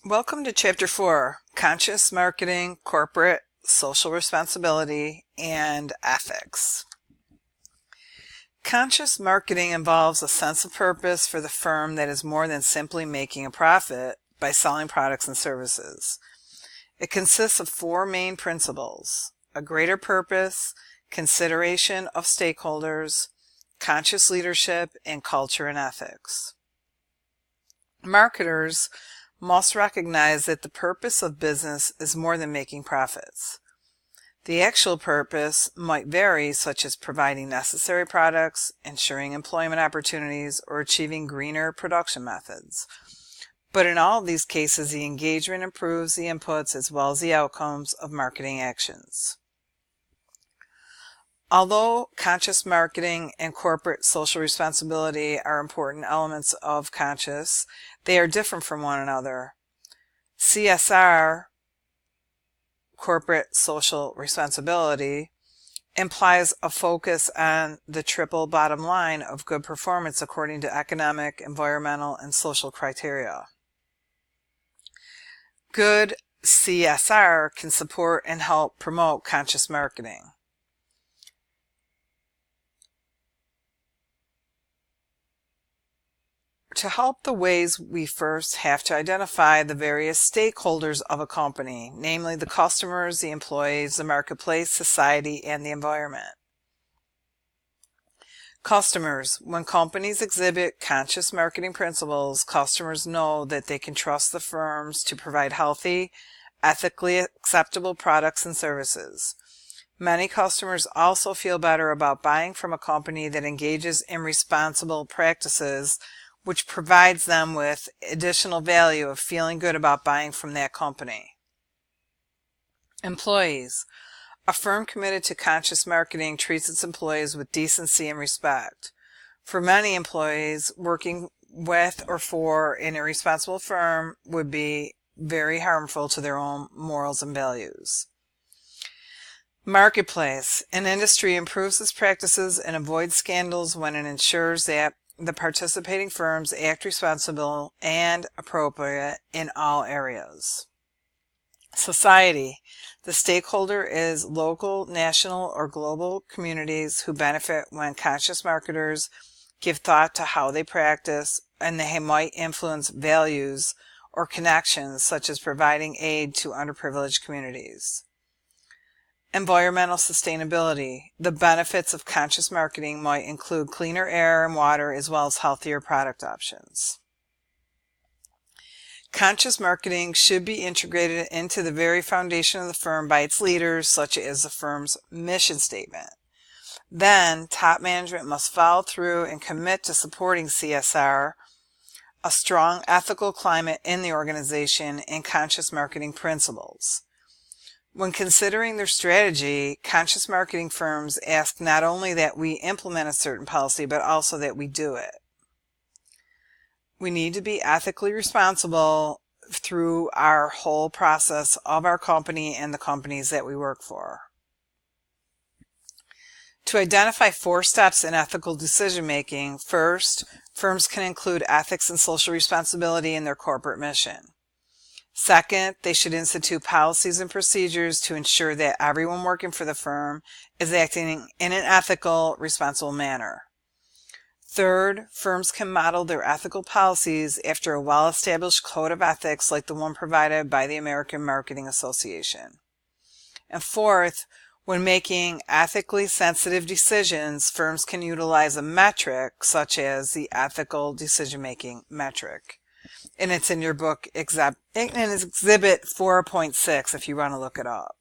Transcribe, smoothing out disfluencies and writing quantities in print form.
Welcome to Chapter 4, Conscious Marketing, Corporate Social Responsibility, and Ethics. Conscious marketing involves a sense of purpose for the firm that is more than simply making a profit by selling products and services. It consists of four main principles: a greater purpose, consideration of stakeholders, conscious leadership, and culture and ethics. Marketers must recognize that the purpose of business is more than making profits. The actual purpose might vary, such as providing necessary products, ensuring employment opportunities, or achieving greener production methods. But in all of these cases, the engagement improves the inputs as well as the outcomes of marketing actions. Although conscious marketing and corporate social responsibility are important elements of conscious, they are different from one another. CSR, corporate social responsibility, implies a focus on the triple bottom line of good performance according to economic, environmental, and social criteria. Good CSR can support and help promote conscious marketing. To help the ways, we first have to identify the various stakeholders of a company, namely the customers, the employees, the marketplace, society, and the environment. Customers. When companies exhibit conscious marketing principles, customers know that they can trust the firms to provide healthy, ethically acceptable products and services. Many customers also feel better about buying from a company that engages in responsible practices, which provides them with additional value of feeling good about buying from that company. Employees. A firm committed to conscious marketing treats its employees with decency and respect. For many employees, working with or for an irresponsible firm would be very harmful to their own morals and values. Marketplace. An industry improves its practices and avoids scandals when it ensures that the participating firms act responsible and appropriate in all areas. Society. The stakeholder is local, national, or global communities who benefit when conscious marketers give thought to how they practice, and they might influence values or connections, such as providing aid to underprivileged communities. Environmental sustainability. The benefits of conscious marketing might include cleaner air and water as well as healthier product options. Conscious marketing should be integrated into the very foundation of the firm by its leaders, such as the firm's mission statement. Then, top management must follow through and commit to supporting CSR, a strong ethical climate in the organization, and conscious marketing principles. When considering their strategy, conscious marketing firms ask not only that we implement a certain policy, but also that we do it. We need to be ethically responsible through our whole process of our company and the companies that we work for. To identify 4 steps in ethical decision making, first, firms can include ethics and social responsibility in their corporate mission. Second, they should institute policies and procedures to ensure that everyone working for the firm is acting in an ethical, responsible manner. Third, firms can model their ethical policies after a well-established code of ethics like the one provided by the American Marketing Association. And fourth, when making ethically sensitive decisions, firms can utilize a metric such as the ethical decision-making metric. And it's in your book, in Exhibit 4.6 if you want to look it up.